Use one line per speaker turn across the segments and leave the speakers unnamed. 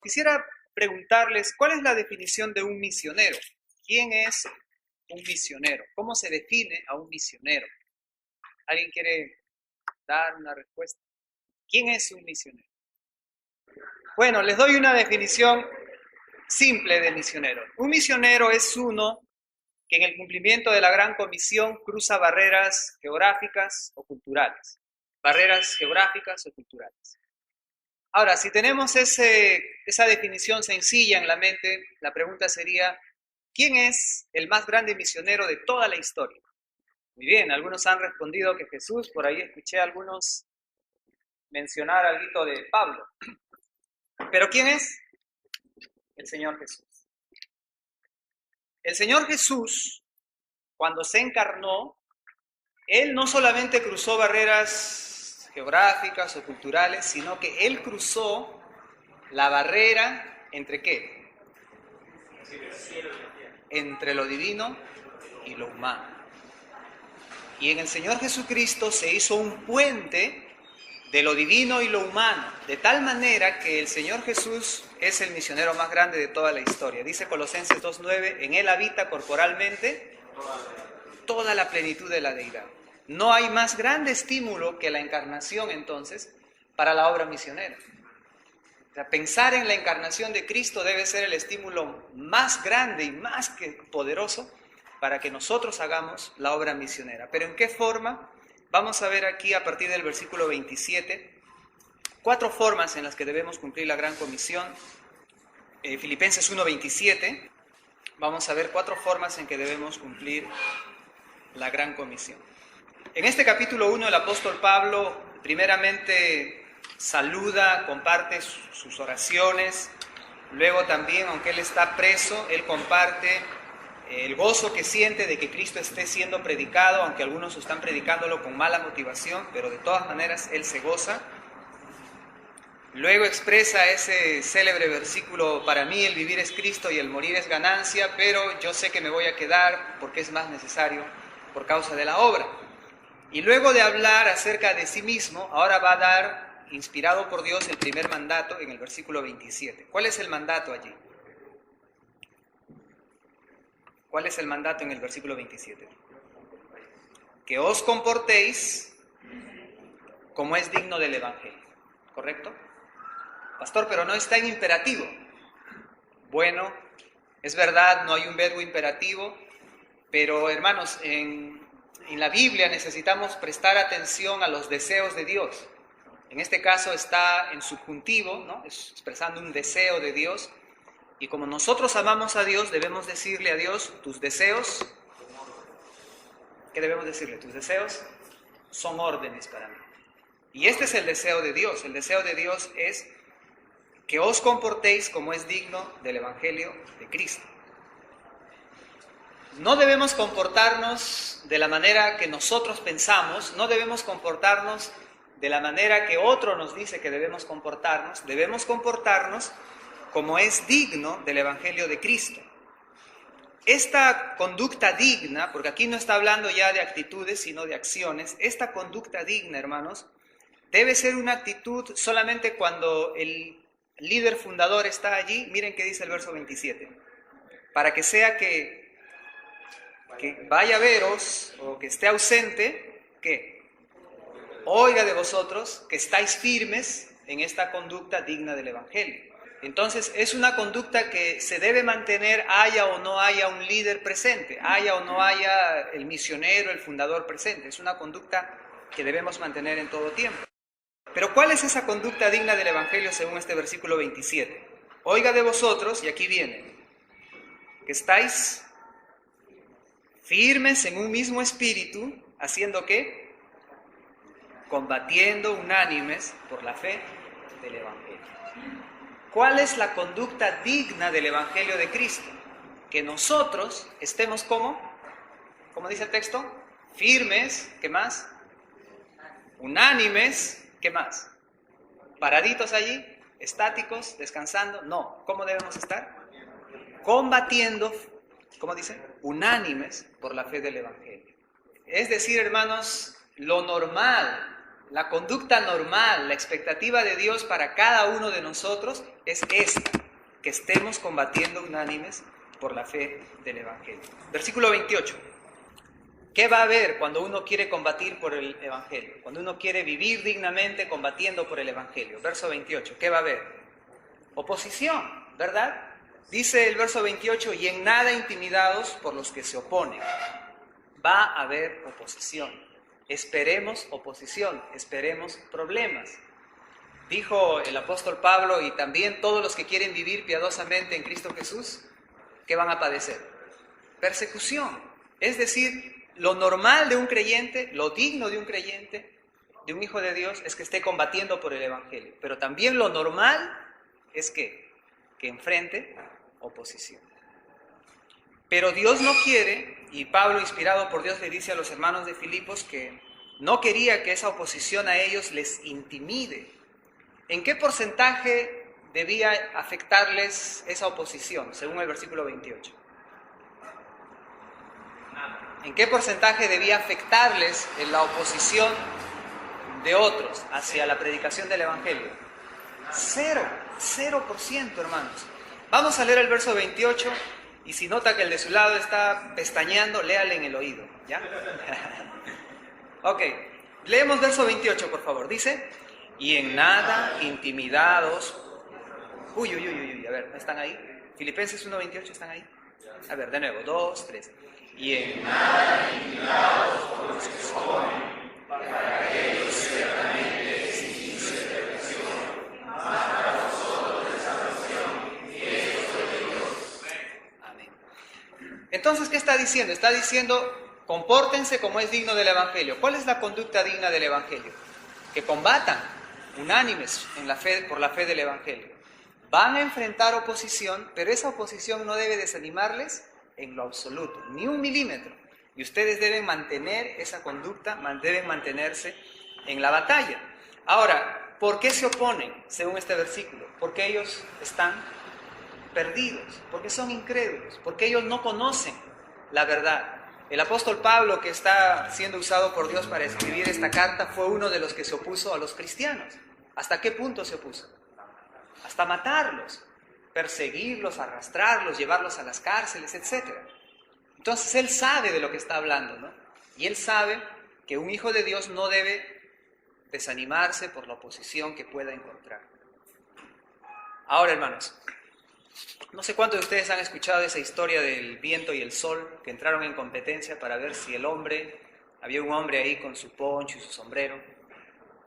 quisiera preguntarles, ¿cuál es la definición de un misionero? ¿Quién es un misionero? ¿Cómo se define a un misionero? ¿Alguien quiere dar una respuesta? ¿Quién es un misionero? Bueno, les doy una definición simple de misionero. Un misionero es uno que en el cumplimiento de la Gran Comisión cruza barreras geográficas o culturales. Barreras geográficas o culturales. Ahora, si tenemos esa definición sencilla en la mente, la pregunta sería, ¿quién es el más grande misionero de toda la historia? Muy bien, algunos han respondido que Jesús, por ahí escuché a algunos mencionar algo de Pablo. ¿Pero quién es? El Señor Jesús. El Señor Jesús, cuando se encarnó, Él no solamente cruzó barreras geográficas o culturales, sino que Él cruzó la barrera ¿entre qué? Entre lo divino y lo humano. Y en el Señor Jesucristo se hizo un puente de lo divino y lo humano, de tal manera que el Señor Jesús es el misionero más grande de toda la historia. Dice Colosenses 2:9, en Él habita corporalmente toda la plenitud de la deidad. No hay más grande estímulo que la encarnación, entonces, para la obra misionera. O sea, pensar en la encarnación de Cristo debe ser el estímulo más grande y más que poderoso para que nosotros hagamos la obra misionera. ¿Pero en qué forma? Vamos a ver aquí a partir del versículo 27, 4 formas en las que debemos cumplir la Gran Comisión. Filipenses 1:27, vamos a ver 4 formas en que debemos cumplir la Gran Comisión. En este capítulo 1 el apóstol Pablo primeramente saluda, comparte sus oraciones, luego también, aunque él está preso, él comparte el gozo que siente de que Cristo esté siendo predicado, aunque algunos están predicándolo con mala motivación, pero de todas maneras él se goza. Luego expresa ese célebre versículo, para mí el vivir es Cristo y el morir es ganancia, pero yo sé que me voy a quedar porque es más necesario por causa de la obra. Y luego de hablar acerca de sí mismo, ahora va a dar, inspirado por Dios, el primer mandato en el versículo 27. ¿Cuál es el mandato allí? ¿Cuál es el mandato en el versículo 27? Que os comportéis como es digno del Evangelio. ¿Correcto? Pastor, pero no está en imperativo. Bueno, es verdad, no hay un verbo imperativo, pero hermanos, en la Biblia necesitamos prestar atención a los deseos de Dios. En este caso está en subjuntivo, ¿no? Expresando un deseo de Dios. Y como nosotros amamos a Dios, debemos decirle a Dios, tus deseos, ¿qué debemos decirle? Tus deseos son órdenes para mí. Y este es el deseo de Dios. El deseo de Dios es que os comportéis como es digno del Evangelio de Cristo. No debemos comportarnos de la manera que nosotros pensamos, no debemos comportarnos de la manera que otro nos dice que debemos comportarnos como es digno del Evangelio de Cristo. Esta conducta digna, porque aquí no está hablando ya de actitudes, sino de acciones, esta conducta digna, hermanos, debe ser una actitud solamente cuando el líder fundador está allí. Miren qué dice el verso 27. Para que sea que vaya a veros o que esté ausente, ¿qué? Oiga de vosotros que estáis firmes en esta conducta digna del Evangelio. Entonces es una conducta que se debe mantener haya o no haya un líder presente, haya o no haya el misionero, el fundador presente. Es una conducta que debemos mantener en todo tiempo. Pero ¿cuál es esa conducta digna del Evangelio según este versículo 27? Oiga de vosotros, y aquí viene, que estáis firmes en un mismo espíritu, ¿haciendo qué? Combatiendo unánimes por la fe del Evangelio. ¿Cuál es la conducta digna del Evangelio de Cristo? Que nosotros estemos como dice el texto, firmes, ¿qué más? Unánimes, ¿qué más? Paraditos allí, estáticos, descansando, no. ¿Cómo debemos estar? Combatiendo, ¿cómo dice? Unánimes por la fe del Evangelio. Es decir, hermanos, lo normal, la conducta normal, la expectativa de Dios para cada uno de nosotros es esta. que estemos combatiendo unánimes por la fe del Evangelio. Versículo 28. ¿Qué va a haber cuando uno quiere combatir por el Evangelio? Cuando uno quiere vivir dignamente combatiendo por el Evangelio. Verso 28. ¿Qué va a haber? Oposición, ¿verdad? Dice el verso 28, y en nada intimidados por los que se oponen. Va a haber oposición. Esperemos oposición, esperemos problemas. Dijo el apóstol Pablo, y también todos los que quieren vivir piadosamente en Cristo Jesús, ¿qué van a padecer? Persecución. Es decir, lo normal de un creyente, lo digno de un creyente, de un hijo de Dios, es que esté combatiendo por el Evangelio. Pero también lo normal es que enfrente oposición. Pero Dios no quiere, y Pablo, inspirado por Dios, le dice a los hermanos de Filipos que no quería que esa oposición a ellos les intimide. ¿En qué porcentaje debía afectarles esa oposición, según el versículo 28? ¿En qué porcentaje debía afectarles en la oposición de otros hacia la predicación del Evangelio? 0%, hermanos. Vamos a leer el verso 28 y si nota que el de su lado está pestañeando, léale en el oído, ¿ya? Ok, leemos verso 28, por favor. Dice, y en nada intimidados. Uy, a ver, ¿no están ahí? Filipenses 1:28, ¿están ahí? A ver, de nuevo, 2, 3. Y en nada intimidados por los que se oponen, para que ellos ciertamente sin perfección, mas para vosotros de salvación, y esto es de Dios. Amén. Entonces, ¿qué está diciendo? Está diciendo, compórtense como es digno del Evangelio. ¿Cuál es la conducta digna del Evangelio? Que combatan unánimes en la fe, por la fe del Evangelio. Van a enfrentar oposición, pero esa oposición no debe desanimarles en lo absoluto, ni 1 milímetro. Y ustedes deben mantener esa conducta, deben mantenerse en la batalla. Ahora, ¿por qué se oponen, según este versículo? Porque ellos están perdidos, porque son incrédulos, porque ellos no conocen la verdad. El apóstol Pablo, que está siendo usado por Dios para escribir esta carta, fue uno de los que se opuso a los cristianos. ¿Hasta qué punto se opuso? Hasta matarlos, perseguirlos, arrastrarlos, llevarlos a las cárceles, etc. Entonces él sabe de lo que está hablando, ¿no? Y él sabe que un hijo de Dios no debe desanimarse por la oposición que pueda encontrar. Ahora, hermanos, no sé cuántos de ustedes han escuchado esa historia del viento y el sol, que entraron en competencia para ver si había un hombre ahí con su poncho y su sombrero.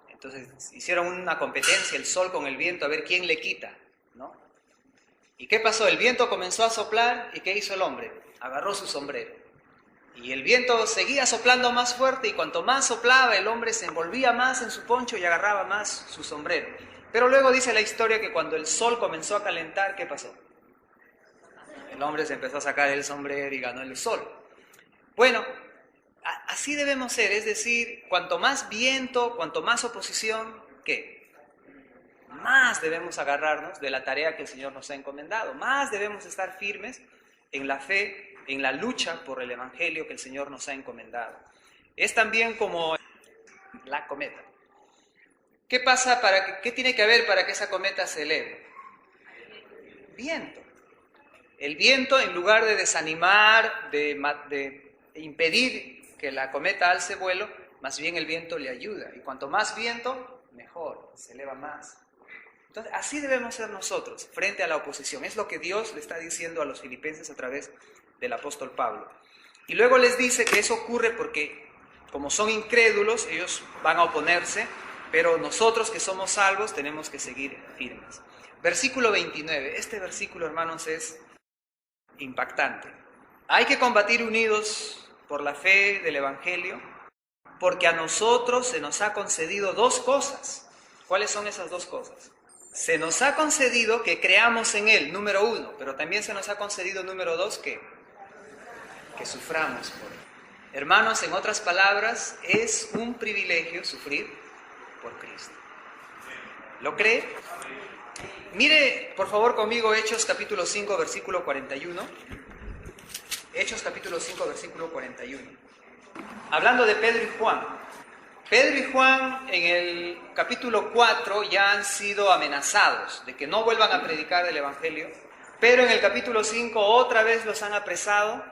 Entonces hicieron una competencia, el sol con el viento, a ver quién le quita, ¿no? ¿Y qué pasó? El viento comenzó a soplar, ¿y qué hizo el hombre? Agarró su sombrero. Y el viento seguía soplando más fuerte, y cuanto más soplaba, el hombre se envolvía más en su poncho y agarraba más su sombrero. Pero luego dice la historia que cuando el sol comenzó a calentar, ¿qué pasó? El hombre se empezó a sacar el sombrero y ganó el sol. Bueno, así debemos ser, es decir, cuanto más viento, cuanto más oposición, ¿qué? Más debemos agarrarnos de la tarea que el Señor nos ha encomendado, más debemos estar firmes en la fe, en la lucha por el Evangelio que el Señor nos ha encomendado. Es también como la cometa. ¿Qué pasa qué tiene que haber para que esa cometa se eleve? Viento. El viento, en lugar de desanimar, de impedir que la cometa alce vuelo, más bien el viento le ayuda. Y cuanto más viento, mejor, se eleva más. Entonces, así debemos ser nosotros frente a la oposición. Es lo que Dios le está diciendo a los filipenses a través del apóstol Pablo. Y luego les dice que eso ocurre porque, como son incrédulos, ellos van a oponerse, pero nosotros que somos salvos tenemos que seguir firmes. Versículo 29. Este versículo, hermanos, es impactante. Hay que combatir unidos por la fe del Evangelio, porque a nosotros se nos ha concedido 2 cosas. ¿Cuáles son esas 2 cosas? Se nos ha concedido que creamos en Él, número 1, pero también se nos ha concedido, número 2, que suframos por Él. Hermanos, en otras palabras, es un privilegio sufrir por Cristo. ¿Lo cree? Mire, por favor, conmigo Hechos capítulo 5, versículo 41. Hechos capítulo 5, versículo 41. Hablando de Pedro y Juan. Pedro y Juan en el capítulo 4 ya han sido amenazados de que no vuelvan a predicar el Evangelio, pero en el capítulo 5 otra vez los han apresado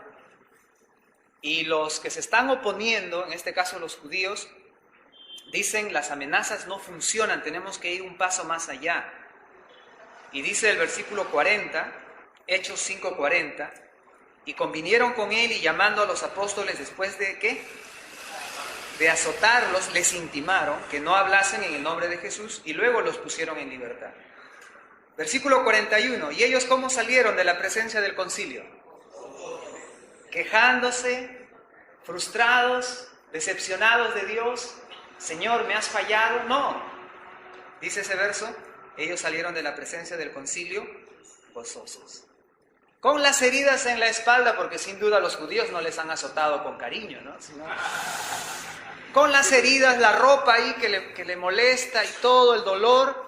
y los que se están oponiendo, en este caso los judíos, dicen las amenazas no funcionan, tenemos que ir un paso más allá. Y dice el versículo 40, Hechos 5:40, y convinieron con él y llamando a los apóstoles después de ¿qué? De azotarlos, les intimaron que no hablasen en el nombre de Jesús y luego los pusieron en libertad. Versículo 41, ¿y ellos cómo salieron de la presencia del concilio? Quejándose, frustrados, decepcionados de Dios. Señor, ¿me has fallado? No. Dice ese verso, ellos salieron de la presencia del concilio gozosos. Con las heridas en la espalda, porque sin duda los judíos no les han azotado con cariño, ¿no? Con las heridas, la ropa ahí que le molesta y todo el dolor,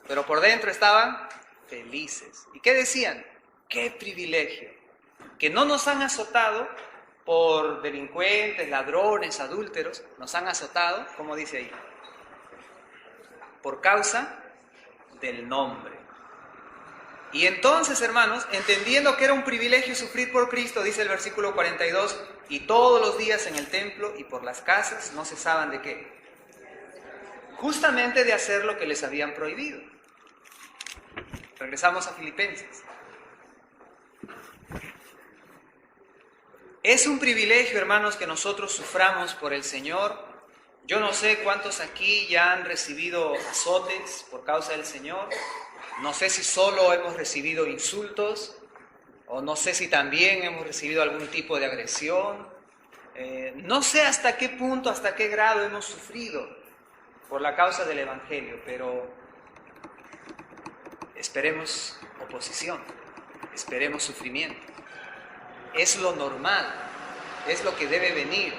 pero por dentro estaban felices. ¿Y qué decían? ¡Qué privilegio! Que no nos han azotado por delincuentes, ladrones, adúlteros, nos han azotado, ¿cómo dice ahí? Por causa del nombre. Y entonces, hermanos, entendiendo que era un privilegio sufrir por Cristo, dice el versículo 42, y todos los días en el templo y por las casas no cesaban de ¿qué? Justamente de hacer lo que les habían prohibido. Regresamos a Filipenses. Es un privilegio, hermanos, que nosotros suframos por el Señor. Yo no sé cuántos aquí ya han recibido azotes por causa del Señor. No sé si solo hemos recibido insultos, o no sé si también hemos recibido algún tipo de agresión. No sé hasta qué punto, hasta qué grado hemos sufrido por la causa del Evangelio, pero esperemos oposición, esperemos sufrimiento. Es lo normal, es lo que debe venir.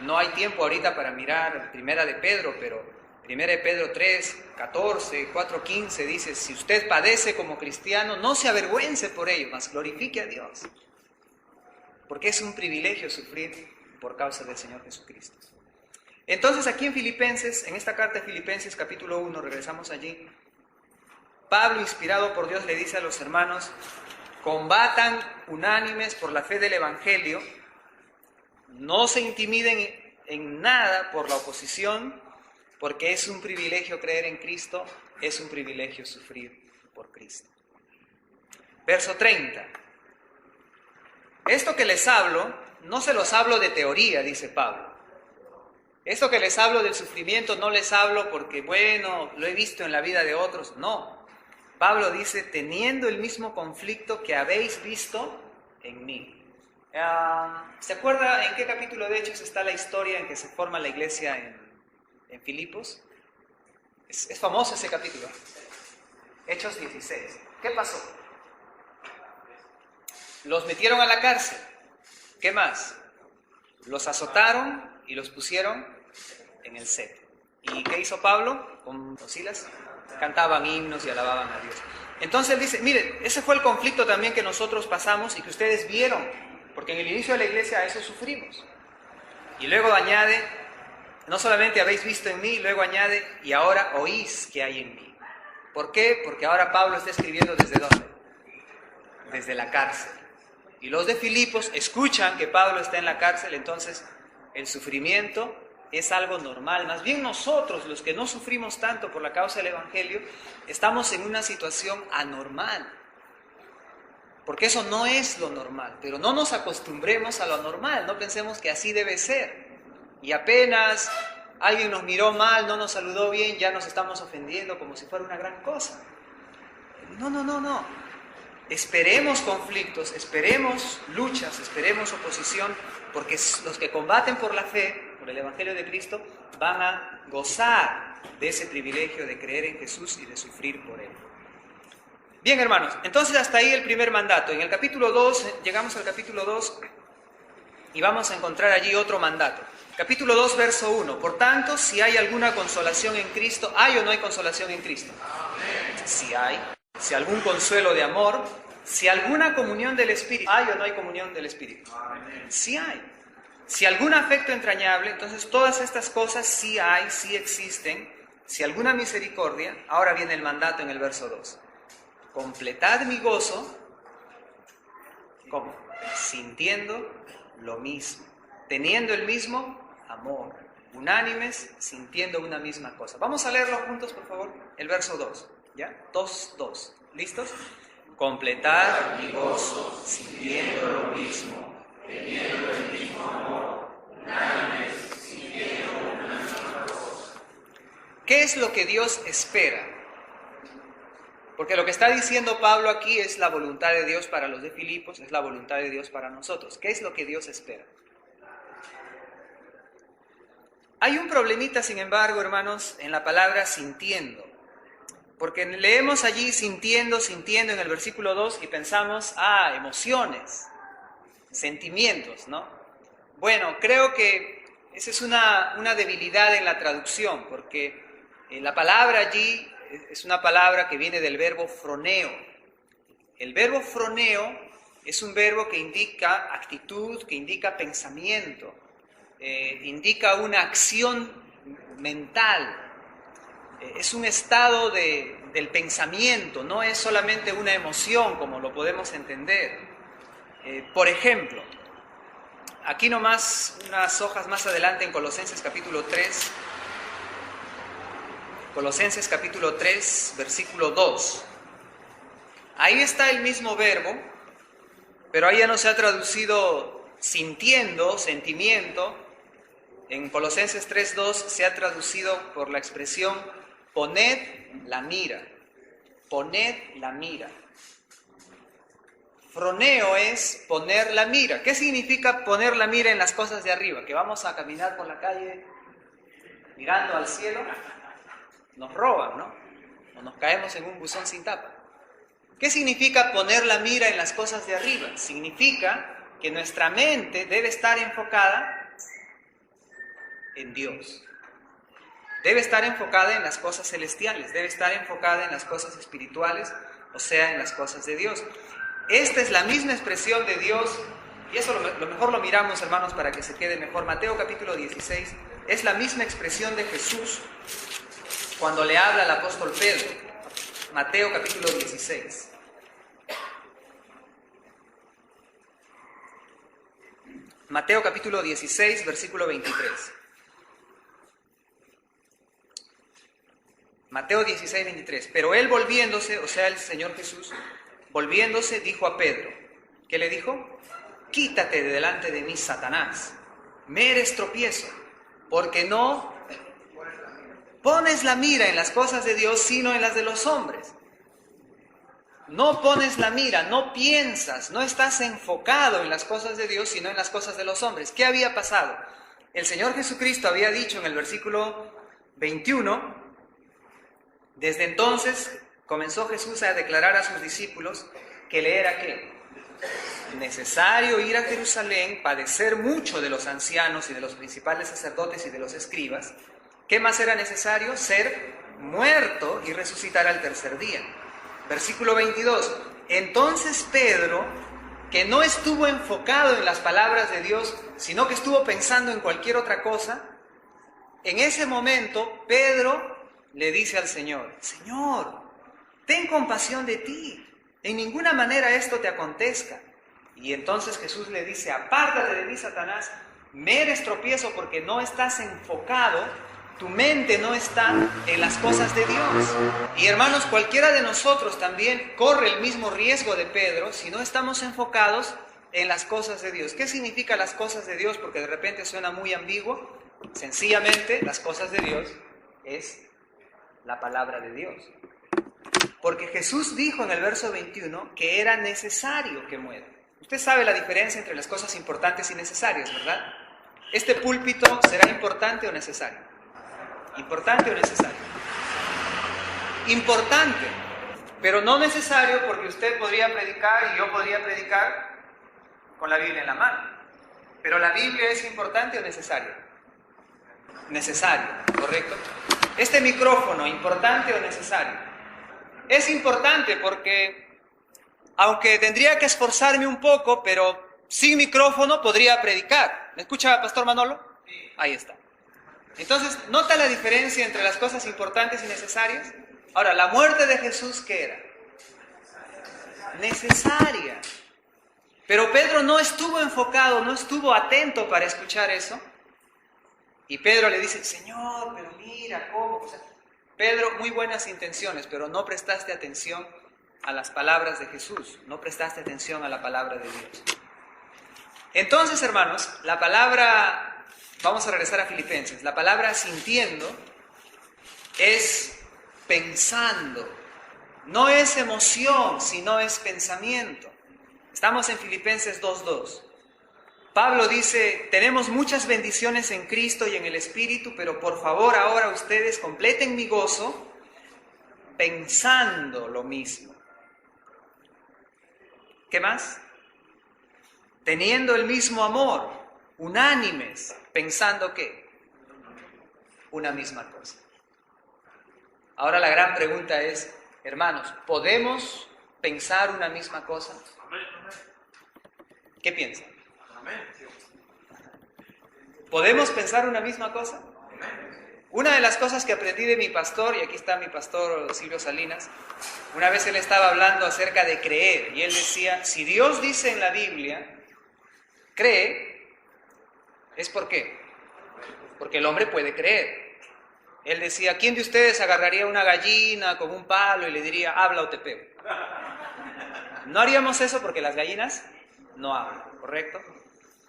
No hay tiempo ahorita para mirar Primera de Pedro, pero Primera de Pedro 3, 14, 4, 15 dice, si usted padece como cristiano, no se avergüence por ello, mas glorifique a Dios. Porque es un privilegio sufrir por causa del Señor Jesucristo. Entonces aquí en Filipenses, en esta carta de Filipenses capítulo 1, regresamos allí, Pablo, inspirado por Dios, le dice a los hermanos, combatan unánimes por la fe del Evangelio, no se intimiden en nada por la oposición, porque es un privilegio creer en Cristo, es un privilegio sufrir por Cristo. Verso 30. Esto que les hablo, no se los hablo de teoría, dice Pablo. Esto que les hablo del sufrimiento no les hablo porque, bueno, lo he visto en la vida de otros, no. Pablo dice, teniendo el mismo conflicto que habéis visto en mí. ¿Se acuerda en qué capítulo de Hechos está la historia en que se forma la iglesia en Filipos? Es famoso ese capítulo. Hechos 16. ¿Qué pasó? Los metieron a la cárcel. ¿Qué más? Los azotaron y los pusieron en el cepo. ¿Y qué hizo Pablo con Silas? Cantaban himnos y alababan a Dios. Entonces él dice, miren, ese fue el conflicto también que nosotros pasamos y que ustedes vieron, porque en el inicio de la iglesia a eso sufrimos. Y luego añade, no solamente habéis visto en mí, luego añade, y ahora oís que hay en mí. ¿Por qué? Porque ahora Pablo está escribiendo ¿desde dónde? Desde la cárcel. Y los de Filipos escuchan que Pablo está en la cárcel, entonces el sufrimiento es algo normal. Más bien nosotros, los que no sufrimos tanto por la causa del Evangelio, estamos en una situación anormal. Porque eso no es lo normal, pero no nos acostumbremos a lo normal, no pensemos que así debe ser. Y apenas alguien nos miró mal, no nos saludó bien, ya nos estamos ofendiendo como si fuera una gran cosa. No. Esperemos conflictos, esperemos luchas, esperemos oposición, porque los que combaten por la fe, por el Evangelio de Cristo, van a gozar de ese privilegio de creer en Jesús y de sufrir por Él. Bien, hermanos, entonces hasta ahí el primer mandato. En el capítulo 2, llegamos al capítulo 2 y vamos a encontrar allí otro mandato. Capítulo 2, verso 1. Por tanto, si hay alguna consolación en Cristo, ¿hay o no hay consolación en Cristo? Si hay. Si algún consuelo de amor, si alguna comunión del Espíritu, ¿hay o no hay comunión del Espíritu? Sí hay. Si algún afecto entrañable, entonces todas estas cosas sí hay, sí existen. Si alguna misericordia, ahora viene el mandato en el verso 2. Completad mi gozo, ¿cómo? Sintiendo lo mismo, teniendo el mismo amor, unánimes, sintiendo una misma cosa. Vamos a leerlo juntos, por favor, el verso 2, ¿ya? 2. ¿Listos? Completad mi gozo, sintiendo lo mismo, teniendo el mismo amor, unánimes, sintiendo una misma cosa. ¿Qué es lo que Dios espera? Porque lo que está diciendo Pablo aquí es la voluntad de Dios para los de Filipos, es la voluntad de Dios para nosotros. ¿Qué es lo que Dios espera? Hay un problemita, sin embargo, hermanos, en la palabra sintiendo. Porque leemos allí sintiendo en el versículo 2 y pensamos, emociones, sentimientos, ¿no? Bueno, creo que esa es una debilidad en la traducción, porque la palabra allí es una palabra que viene del verbo froneo. El verbo froneo es un verbo que indica actitud, que indica pensamiento, indica una acción mental. Es un estado del pensamiento, no es solamente una emoción como lo podemos entender. Por ejemplo, aquí nomás, unas hojas más adelante en Colosenses capítulo 3, Colosenses capítulo 3, versículo 2. Ahí está el mismo verbo, pero ahí ya no se ha traducido sintiendo, sentimiento. En Colosenses 3:2 se ha traducido por la expresión poned la mira. Poned la mira. Froneo es poner la mira. ¿Qué significa poner la mira en las cosas de arriba? Que vamos a caminar por la calle mirando al cielo, nos roban, ¿no? O nos caemos en un buzón sin tapa. ¿Qué significa poner la mira en las cosas de arriba? Significa que nuestra mente debe estar enfocada en Dios. Debe estar enfocada en las cosas celestiales, debe estar enfocada en las cosas espirituales, o sea, en las cosas de Dios. Esta es la misma expresión de Dios, y eso lo mejor lo miramos, hermanos, para que se quede mejor. Mateo capítulo 16 es la misma expresión de Jesús cuando le habla al apóstol Pedro. Mateo capítulo 16. Mateo capítulo 16, versículo 23. Mateo 16, 23. Pero él volviéndose, o sea, el Señor Jesús, volviéndose, dijo a Pedro. ¿Qué le dijo? Quítate de delante de mí, Satanás. Me eres tropiezo, porque no pones la mira en las cosas de Dios, sino en las de los hombres. No pones la mira, no piensas, no estás enfocado en las cosas de Dios, sino en las cosas de los hombres. ¿Qué había pasado? El Señor Jesucristo había dicho en el versículo 21, desde entonces comenzó Jesús a declarar a sus discípulos que le era ¿qué? Necesario ir a Jerusalén, padecer mucho de los ancianos y de los principales sacerdotes y de los escribas. ¿Qué más era necesario? Ser muerto y resucitar al tercer día. Versículo 22. Entonces Pedro, que no estuvo enfocado en las palabras de Dios, sino que estuvo pensando en cualquier otra cosa, en ese momento Pedro le dice al Señor, Señor, ten compasión de ti, en ninguna manera esto te acontezca. Y entonces Jesús le dice, apártate de mí, Satanás, me eres tropiezo porque no estás enfocado, tu mente no está en las cosas de Dios. Y hermanos, cualquiera de nosotros también corre el mismo riesgo de Pedro si no estamos enfocados en las cosas de Dios. ¿Qué significa las cosas de Dios? Porque de repente suena muy ambiguo. Sencillamente, las cosas de Dios es la palabra de Dios. Porque Jesús dijo en el verso 21 que era necesario que muera. Usted sabe la diferencia entre las cosas importantes y necesarias, ¿verdad? ¿Este púlpito será importante o necesario? ¿Importante o necesario? Importante, pero no necesario porque usted podría predicar y yo podría predicar con la Biblia en la mano. Pero ¿la Biblia es importante o necesario? Necesario, ¿correcto? ¿Este micrófono, importante o necesario? Es importante porque, aunque tendría que esforzarme un poco, pero sin micrófono podría predicar. ¿Me escucha, Pastor Manolo? Ahí está. Entonces, ¿nota la diferencia entre las cosas importantes y necesarias? Ahora, la muerte de Jesús, ¿qué era? Necesaria. Pero Pedro no estuvo enfocado, no estuvo atento para escuchar eso. Y Pedro le dice, Señor, pero mira, ¿cómo? O sea, Pedro, muy buenas intenciones, pero no prestaste atención a las palabras de Jesús, no prestaste atención a la palabra de Dios. Entonces, hermanos, la palabra, vamos a regresar a Filipenses, la palabra sintiendo es pensando, no es emoción, sino es pensamiento. Estamos en Filipenses 2:2. Pablo dice, tenemos muchas bendiciones en Cristo y en el Espíritu, pero por favor ahora ustedes completen mi gozo pensando lo mismo. ¿Qué más? Teniendo el mismo amor, unánimes, pensando ¿qué? Una misma cosa. Ahora la gran pregunta es, hermanos, ¿podemos pensar una misma cosa? ¿Qué piensan? ¿Podemos pensar una misma cosa? Una de las cosas que aprendí de mi pastor, y aquí está mi pastor Silvio Salinas, una vez él estaba hablando acerca de creer, y él decía, si Dios dice en la Biblia, cree, ¿es por qué? Porque el hombre puede creer. Él decía, ¿quién de ustedes agarraría una gallina con un palo y le diría, habla o te pego? No haríamos eso porque las gallinas no hablan, ¿correcto?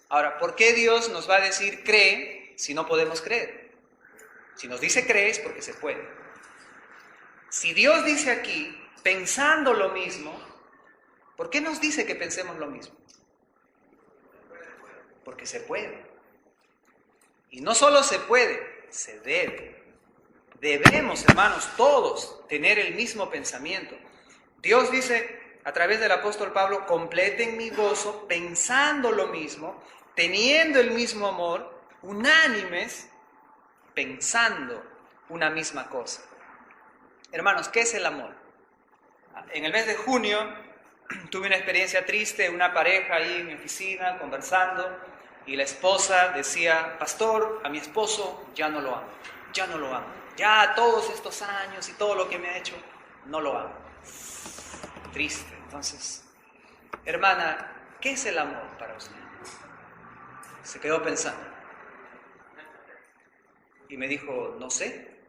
Ahora, ¿por qué Dios nos va a decir cree si no podemos creer? Si nos dice cree es porque se puede. Si Dios dice aquí, pensando lo mismo, ¿por qué nos dice que pensemos lo mismo? Porque se puede. Y no solo se puede, se debe. Debemos, hermanos, todos tener el mismo pensamiento. Dios dice a través del apóstol Pablo, completen mi gozo pensando lo mismo, teniendo el mismo amor, unánimes, pensando una misma cosa. Hermanos, ¿qué es el amor? En el mes de junio tuve una experiencia triste, una pareja ahí en mi oficina conversando, y la esposa decía, pastor, a mi esposo ya no lo amo, ya no lo amo, ya todos estos años y todo lo que me ha hecho, no lo amo. Triste. Entonces, hermana, ¿qué es el amor para usted? Se quedó pensando. Y me dijo, no sé.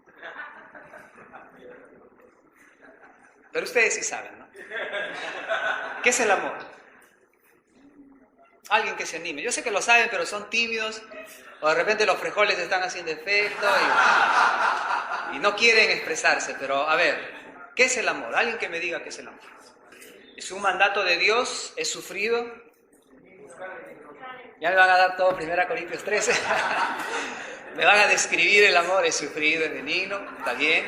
Pero ustedes sí saben, ¿no? ¿Qué es el amor? Alguien que se anime. Yo sé que lo saben, pero son tímidos. O de repente los frijoles están haciendo efecto y no quieren expresarse. Pero, a ver, ¿qué es el amor? Alguien que me diga qué es el amor. ¿Es un mandato de Dios? ¿Es sufrido? Ya me van a dar todo 1 Corintios 13. Me van a describir el amor, es sufrido, es benigno, está bien.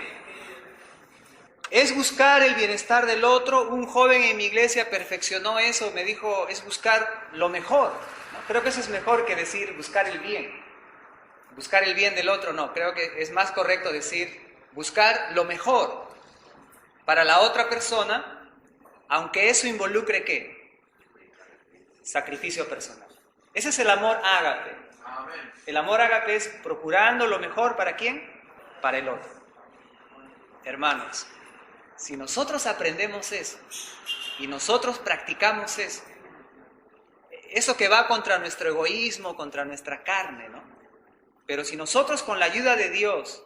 ¿Es buscar el bienestar del otro? Un joven en mi iglesia perfeccionó eso, me dijo, es buscar lo mejor. ¿No? Creo que eso es mejor que decir buscar el bien. Buscar el bien del otro, no. Creo que es más correcto decir buscar lo mejor para la otra persona, aunque eso involucre ¿qué? Sacrificio personal. Ese es el amor ágape. El amor ágape es procurando lo mejor ¿para quién? Para el otro. Hermanos, si nosotros aprendemos eso y nosotros practicamos eso, eso que va contra nuestro egoísmo, contra nuestra carne, ¿no? Pero si nosotros con la ayuda de Dios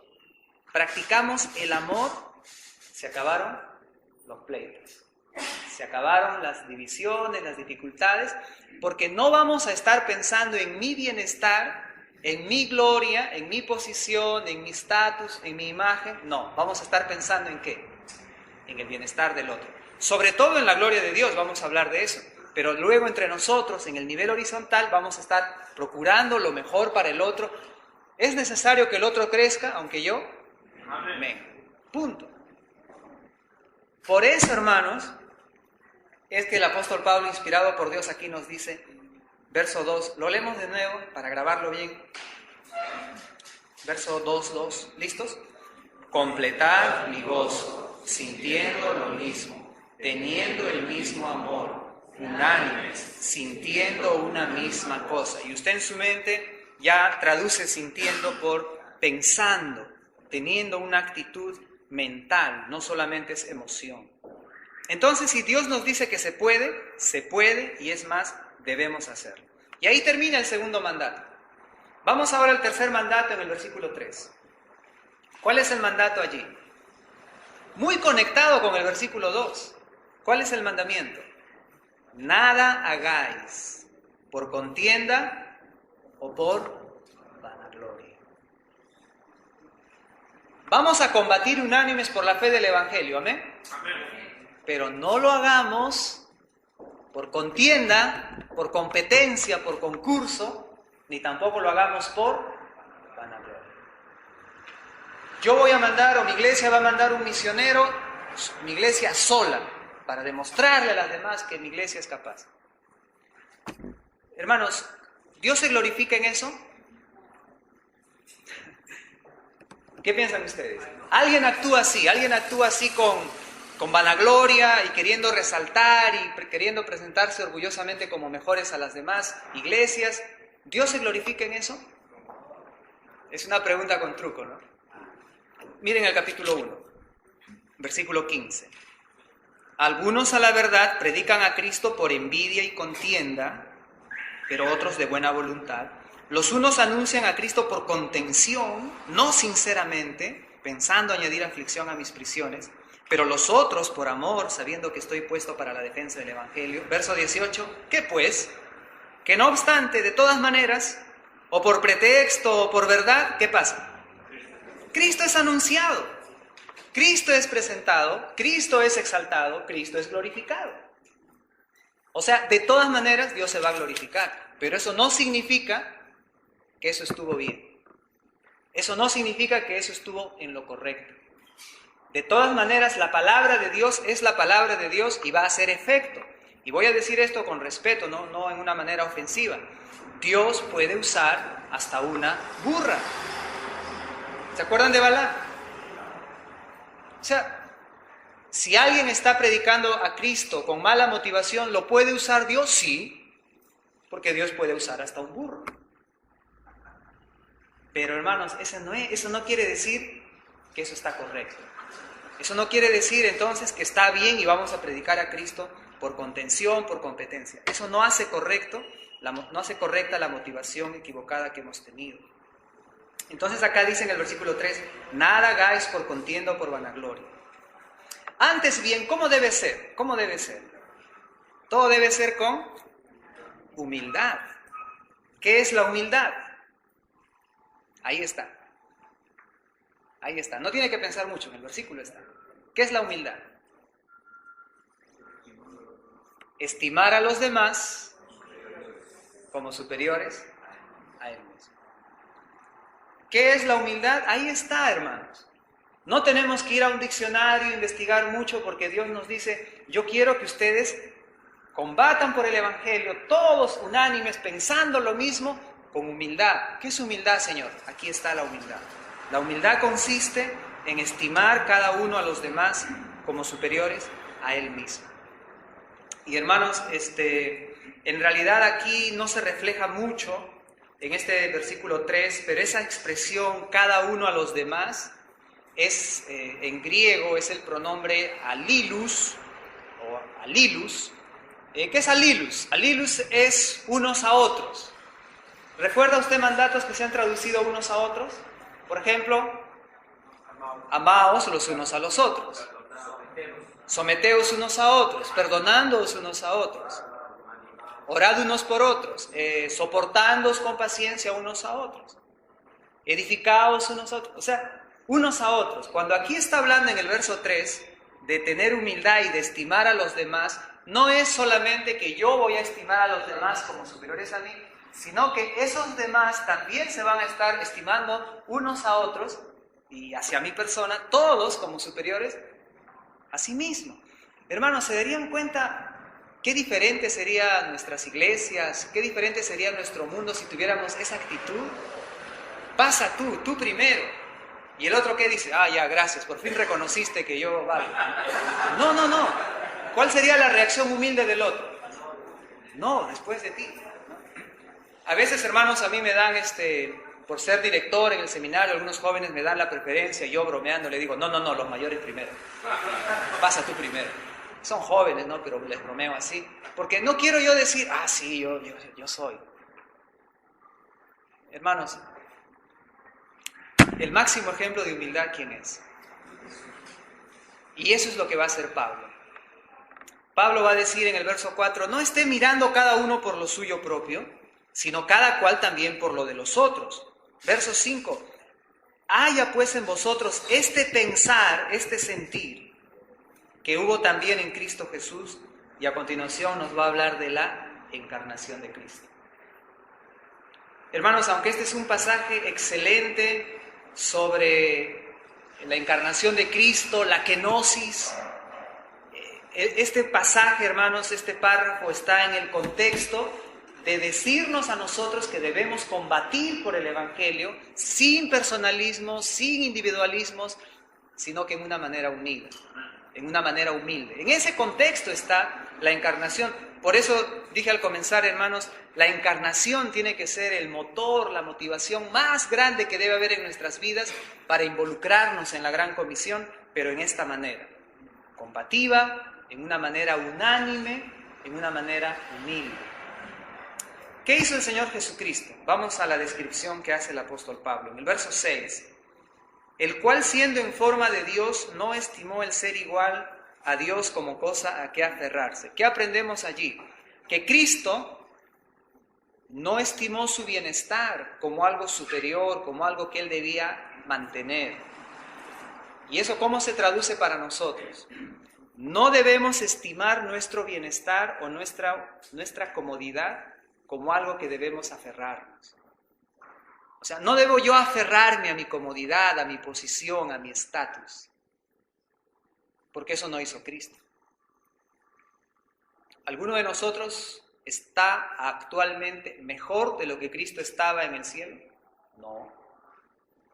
practicamos el amor, se acabaron los pleitos. Se acabaron las divisiones, las dificultades, porque no vamos a estar pensando en mi bienestar, en mi gloria, en mi posición, en mi estatus, en mi imagen. No, vamos a estar pensando en ¿qué? En el bienestar del otro. Sobre todo en la gloria de Dios, vamos a hablar de eso. Pero luego entre nosotros, en el nivel horizontal, vamos a estar procurando lo mejor para el otro. ¿Es necesario que el otro crezca, aunque yo? Amén. Punto. Por eso, hermanos, es que el apóstol Pablo, inspirado por Dios, aquí nos dice, verso 2, lo leemos de nuevo para grabarlo bien. Verso 2:2, ¿listos? Completad mi gozo, sintiendo lo mismo, teniendo el mismo amor, unánimes, sintiendo una misma cosa. Y usted en su mente ya traduce sintiendo por pensando, teniendo una actitud mental, no solamente es emoción. Entonces, si Dios nos dice que se puede y es más, debemos hacerlo. Y ahí termina el segundo mandato. Vamos ahora al tercer mandato en el versículo 3. ¿Cuál es el mandato allí? Muy conectado con el versículo 2. ¿Cuál es el mandamiento? Nada hagáis por contienda o por vanagloria. Vamos a combatir unánimes por la fe del Evangelio, ¿amén? Pero no lo hagamos por contienda, por competencia, por concurso, ni tampoco lo hagamos por vanagloria. Yo voy a mandar, o mi iglesia va a mandar un misionero, mi iglesia sola, para demostrarle a las demás que mi iglesia es capaz. Hermanos, ¿Dios se glorifica en eso? ¿Qué piensan ustedes? Alguien actúa así con vanagloria y queriendo resaltar y queriendo presentarse orgullosamente como mejores a las demás iglesias. ¿Dios se glorifica en eso? Es una pregunta con truco, ¿no? Miren el capítulo 1, versículo 15. Algunos a la verdad predican a Cristo por envidia y contienda, pero otros de buena voluntad. Los unos anuncian a Cristo por contención, no sinceramente, pensando añadir aflicción a mis prisiones, pero los otros por amor, sabiendo que estoy puesto para la defensa del Evangelio. Verso 18, ¿qué pues? Que no obstante, de todas maneras, o por pretexto o por verdad, ¿qué pasa? Cristo es anunciado, Cristo es presentado, Cristo es exaltado, Cristo es glorificado. O sea, de todas maneras Dios se va a glorificar, pero eso no significa que eso estuvo bien. Eso no significa que eso estuvo en lo correcto. De todas maneras, la palabra de Dios es la palabra de Dios y va a hacer efecto. Y voy a decir esto con respeto, no en una manera ofensiva. Dios puede usar hasta una burra. ¿Se acuerdan de Balac? O sea, si alguien está predicando a Cristo con mala motivación, ¿lo puede usar Dios? Sí, porque Dios puede usar hasta un burro. Pero hermanos, eso no quiere decir que eso está correcto. Eso no quiere decir entonces que está bien y vamos a predicar a Cristo por contención, por competencia. Eso no hace correcta la motivación equivocada que hemos tenido. Entonces acá dice en el versículo 3, nada hagáis por contienda o por vanagloria. Antes bien, ¿cómo debe ser? ¿Cómo debe ser? Todo debe ser con humildad. ¿Qué es la humildad? Ahí está. Ahí está. No tiene que pensar mucho, en el versículo está. ¿Qué es la humildad? Estimar a los demás como superiores a él mismo. ¿Qué es la humildad? Ahí está, hermanos. No tenemos que ir a un diccionario e investigar mucho porque Dios nos dice, yo quiero que ustedes combatan por el Evangelio, todos unánimes, pensando lo mismo, con humildad. ¿Qué es humildad, Señor? Aquí está la humildad. La humildad consiste en estimar cada uno a los demás como superiores a él mismo. Y hermanos, en realidad aquí no se refleja mucho en este versículo 3, pero esa expresión, cada uno a los demás, es en griego es el pronombre alilus o alilus. ¿Qué es alilus? Alilus es unos a otros. ¿Recuerda usted mandatos que se han traducido unos a otros? Por ejemplo, amaos los unos a los otros, someteos unos a otros, perdonándoos unos a otros, orad unos por otros, soportándoos con paciencia unos a otros, edificaos unos a otros, o sea, unos a otros. Cuando aquí está hablando en el verso 3 de tener humildad y de estimar a los demás, no es solamente que yo voy a estimar a los demás como superiores a mí, sino que esos demás también se van a estar estimando unos a otros y hacia mi persona, todos como superiores a sí mismo. Hermanos, ¿se darían cuenta qué diferente serían nuestras iglesias, qué diferente sería nuestro mundo si tuviéramos esa actitud? Pasa tú primero. ¿Y el otro qué dice? Ya, gracias, por fin reconociste que yo valgo. No. ¿Cuál sería la reacción humilde del otro? No, después de ti. A veces, hermanos, a mí me dan, por ser director en el seminario, algunos jóvenes me dan la preferencia, yo bromeando le digo, no, los mayores primero. Pasa tú primero. Son jóvenes, ¿no? Pero les bromeo así. Porque no quiero yo decir, sí, yo soy. Hermanos, el máximo ejemplo de humildad, ¿quién es? Y eso es lo que va a hacer Pablo. Pablo va a decir en el verso 4, no esté mirando cada uno por lo suyo propio, sino cada cual también por lo de los otros. Verso 5, haya pues en vosotros este pensar, este sentir, que hubo también en Cristo Jesús, y a continuación nos va a hablar de la encarnación de Cristo. Hermanos, aunque este es un pasaje excelente sobre la encarnación de Cristo, la kenosis, este pasaje, hermanos, este párrafo está en el contexto de decirnos a nosotros que debemos combatir por el Evangelio sin personalismos, sin individualismos, sino que en una manera unida, en una manera humilde. En ese contexto está la encarnación. Por eso dije al comenzar, hermanos, la encarnación tiene que ser el motor, la motivación más grande que debe haber en nuestras vidas para involucrarnos en la gran comisión, pero en esta manera, combativa, en una manera unánime, en una manera humilde. ¿Qué hizo el Señor Jesucristo? Vamos a la descripción que hace el apóstol Pablo. En el verso 6, el cual siendo en forma de Dios, no estimó el ser igual a Dios como cosa a que aferrarse. ¿Qué aprendemos allí? Que Cristo no estimó su bienestar como algo superior, como algo que Él debía mantener. ¿Y eso cómo se traduce para nosotros? No debemos estimar nuestro bienestar o nuestra comodidad como algo que debemos aferrarnos. O sea, no debo yo aferrarme a mi comodidad, a mi posición, a mi estatus, porque eso no hizo Cristo. ¿Alguno de nosotros está actualmente mejor de lo que Cristo estaba en el cielo? No.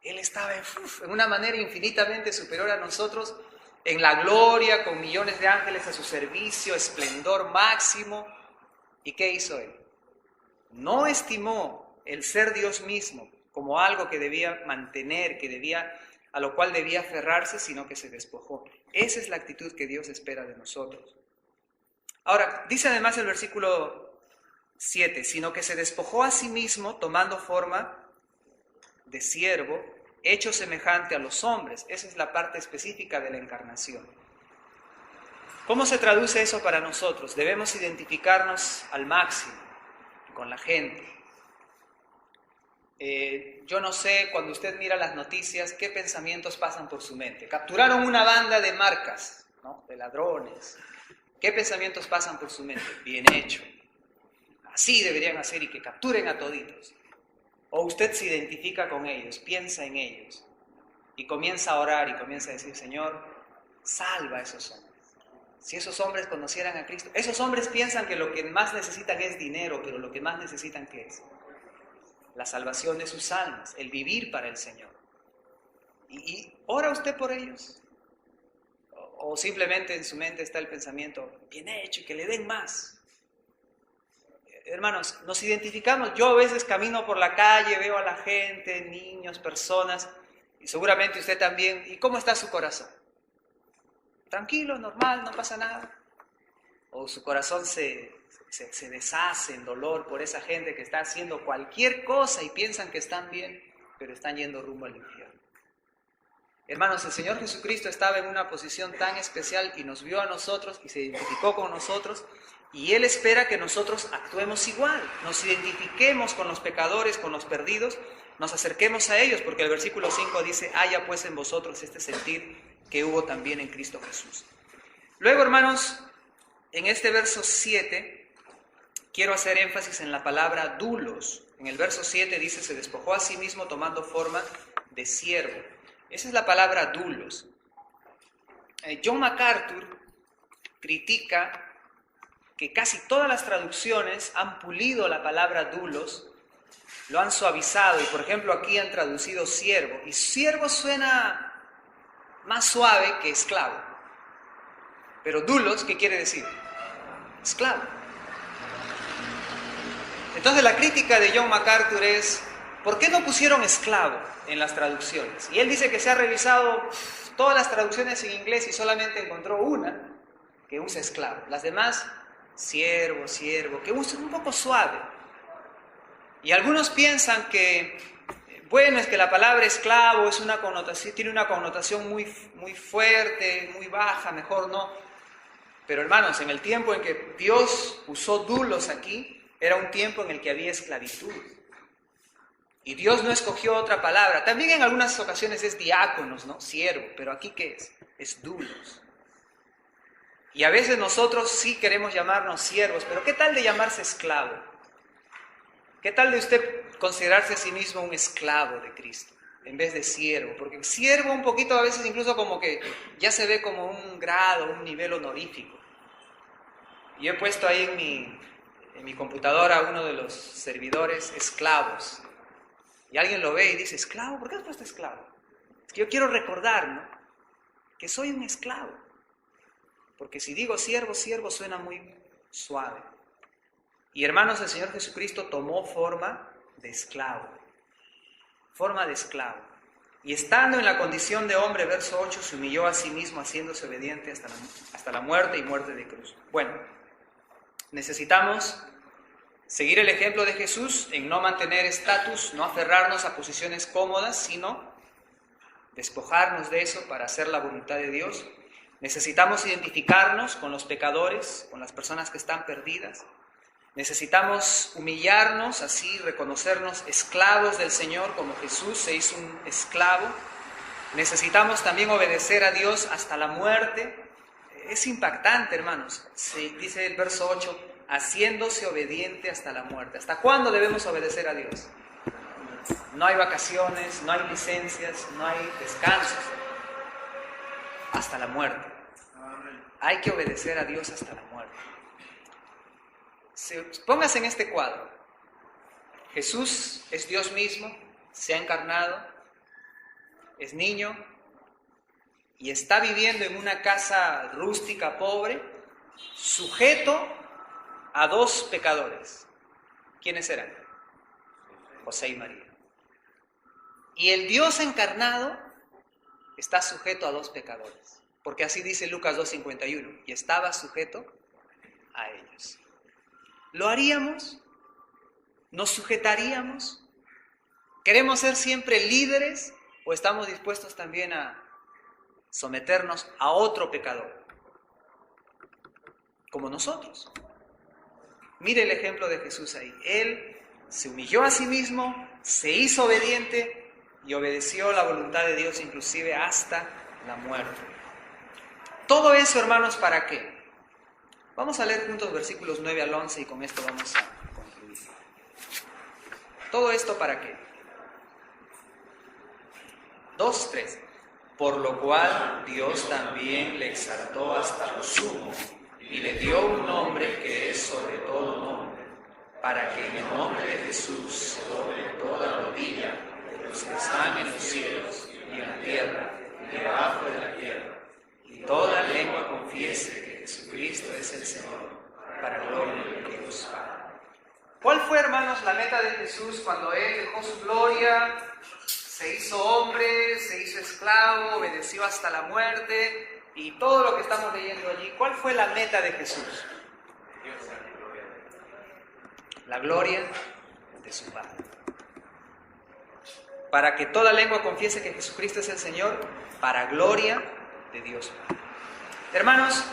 Él estaba en una manera infinitamente superior a nosotros, en la gloria, con millones de ángeles a su servicio, esplendor máximo. ¿Y qué hizo Él? No estimó el ser Dios mismo como algo que debía mantener, a lo cual debía aferrarse, sino que se despojó. Esa es la actitud que Dios espera de nosotros. Ahora, dice además el versículo 7, sino que se despojó a sí mismo tomando forma de siervo, hecho semejante a los hombres. Esa es la parte específica de la encarnación. ¿Cómo se traduce eso para nosotros? Debemos identificarnos al máximo con la gente. Yo no sé, cuando usted mira las noticias, qué pensamientos pasan por su mente. Capturaron una banda de marcas, ¿no? De ladrones. ¿Qué pensamientos pasan por su mente? Bien hecho. Así deberían hacer y que capturen a toditos. O usted se identifica con ellos, piensa en ellos y comienza a orar y comienza a decir, Señor, salva a esos hombres. Si esos hombres conocieran a Cristo, esos hombres piensan que lo que más necesitan es dinero, pero lo que más necesitan, ¿qué es? La salvación de sus almas, el vivir para el Señor. ¿Y ora usted por ellos? ¿O simplemente en su mente está el pensamiento, bien hecho, y que le den más? Hermanos, nos identificamos. Yo a veces camino por la calle, veo a la gente, niños, personas, y seguramente usted también. ¿Y cómo está su corazón? Tranquilo, normal, no pasa nada. O su corazón se deshace en dolor por esa gente que está haciendo cualquier cosa y piensan que están bien, pero están yendo rumbo al infierno. Hermanos, el Señor Jesucristo estaba en una posición tan especial y nos vio a nosotros y se identificó con nosotros, y Él espera que nosotros actuemos igual, nos identifiquemos con los pecadores, con los perdidos, nos acerquemos a ellos, porque el versículo 5 dice, haya pues en vosotros este sentir que hubo también en Cristo Jesús. Luego, hermanos, en este verso 7, quiero hacer énfasis en la palabra doulos. En el verso 7 dice, se despojó a sí mismo tomando forma de siervo. Esa es la palabra doulos. John MacArthur critica que casi todas las traducciones han pulido la palabra doulos, lo han suavizado, y por ejemplo aquí han traducido siervo, y siervo suena más suave que esclavo. Pero doulos, ¿qué quiere decir? Esclavo. Entonces la crítica de John MacArthur es, ¿por qué no pusieron esclavo en las traducciones? Y él dice que se ha revisado todas las traducciones en inglés y solamente encontró una que usa esclavo. Las demás, siervo, que usa un poco suave. Y algunos piensan que, bueno, es que la palabra esclavo es una connotación, tiene una connotación muy fuerte, muy baja, mejor no. Pero hermanos, en el tiempo en que Dios usó doulos aquí, era un tiempo en el que había esclavitud. Y Dios no escogió otra palabra. También en algunas ocasiones es diáconos, ¿no? Siervo. Pero aquí, ¿qué es? Es doulos. Y a veces nosotros sí queremos llamarnos siervos, pero ¿qué tal de llamarse esclavo? ¿Qué tal de usted considerarse a sí mismo un esclavo de Cristo en vez de siervo? Porque siervo un poquito a veces incluso como que ya se ve como un grado, un nivel honorífico. Yo he puesto ahí en mi computadora uno de los servidores esclavos. Y alguien lo ve y dice, ¿esclavo? ¿Por qué has puesto esclavo? Es que yo quiero recordar, ¿no?, que soy un esclavo. Porque si digo siervo suena muy suave. Y hermanos, el Señor Jesucristo tomó forma de esclavo. Forma de esclavo. Y estando en la condición de hombre, verso 8, se humilló a sí mismo, haciéndose obediente hasta la muerte y muerte de cruz. Bueno, necesitamos seguir el ejemplo de Jesús en no mantener estatus, no aferrarnos a posiciones cómodas, sino despojarnos de eso para hacer la voluntad de Dios. Necesitamos identificarnos con los pecadores, con las personas que están perdidas. Necesitamos humillarnos, así reconocernos esclavos del Señor, como Jesús se hizo un esclavo. Necesitamos también obedecer a Dios hasta la muerte. Es impactante, hermanos. Dice el verso 8, haciéndose obediente hasta la muerte. ¿Hasta cuándo debemos obedecer a Dios? No hay vacaciones, no hay licencias, no hay descansos. Hasta la muerte. Hay que obedecer a Dios hasta la muerte. Póngase en este cuadro. Jesús es Dios mismo, se ha encarnado, es niño y está viviendo en una casa rústica, pobre, sujeto a dos pecadores. ¿Quiénes eran? José y María. Y el Dios encarnado está sujeto a dos pecadores, porque así dice Lucas 2:51, y estaba sujeto a ellos. ¿Lo haríamos? ¿Nos sujetaríamos? ¿Queremos ser siempre líderes o estamos dispuestos también a someternos a otro pecador, como nosotros? Mire el ejemplo de Jesús ahí. Él se humilló a sí mismo, se hizo obediente y obedeció la voluntad de Dios inclusive hasta la muerte. Todo eso, hermanos, ¿para qué? Vamos a leer juntos versículos 9 al 11 y con esto vamos a concluir. ¿Todo esto para qué? 2, 3. Por lo cual Dios también le exaltó hasta lo sumo y le dio un nombre que es sobre todo nombre, para que en el nombre de Jesús se doble toda rodilla de los que están en los cielos y en la tierra y debajo de la tierra, y toda lengua confiese que Jesucristo es el Señor, para gloria de Dios Padre. ¿Cuál fue, hermanos, la meta de Jesús cuando Él dejó su gloria, se hizo hombre, se hizo esclavo, obedeció hasta la muerte y todo lo que estamos leyendo allí? ¿Cuál fue la meta de Jesús? La gloria de su Padre. Para que toda lengua confiese que Jesucristo es el Señor, para gloria de Dios Padre. Hermanos,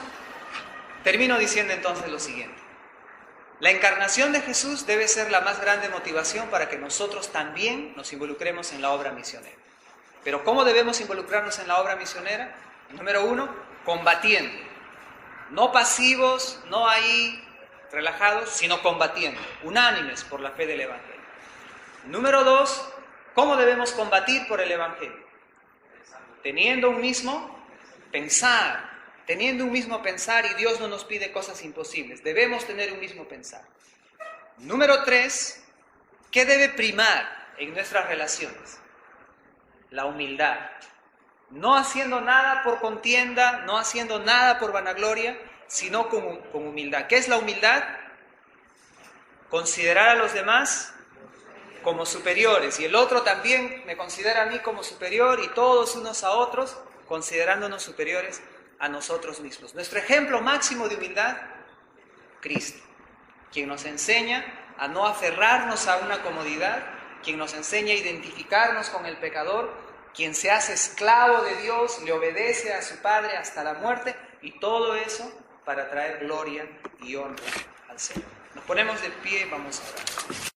termino diciendo entonces lo siguiente. La encarnación de Jesús debe ser la más grande motivación para que nosotros también nos involucremos en la obra misionera. Pero ¿cómo debemos involucrarnos en la obra misionera? Número 1, combatiendo. No pasivos, no ahí relajados, sino combatiendo, unánimes por la fe del Evangelio. Número 2, ¿cómo debemos combatir por el Evangelio? Teniendo un mismo pensar. Teniendo un mismo pensar, y Dios no nos pide cosas imposibles. Debemos tener un mismo pensar. Número 3, ¿qué debe primar en nuestras relaciones? La humildad. No haciendo nada por contienda, no haciendo nada por vanagloria, sino con humildad. ¿Qué es la humildad? considerar a los demás como superiores, y el otro también me considera a mí como superior, y todos unos a otros considerándonos superiores a nosotros mismos. Nuestro ejemplo máximo de humildad, Cristo, quien nos enseña a no aferrarnos a una comodidad, quien nos enseña a identificarnos con el pecador, quien se hace esclavo de Dios, le obedece a su Padre hasta la muerte, y todo eso para traer gloria y honra al Señor. Nos ponemos de pie y vamos a orar.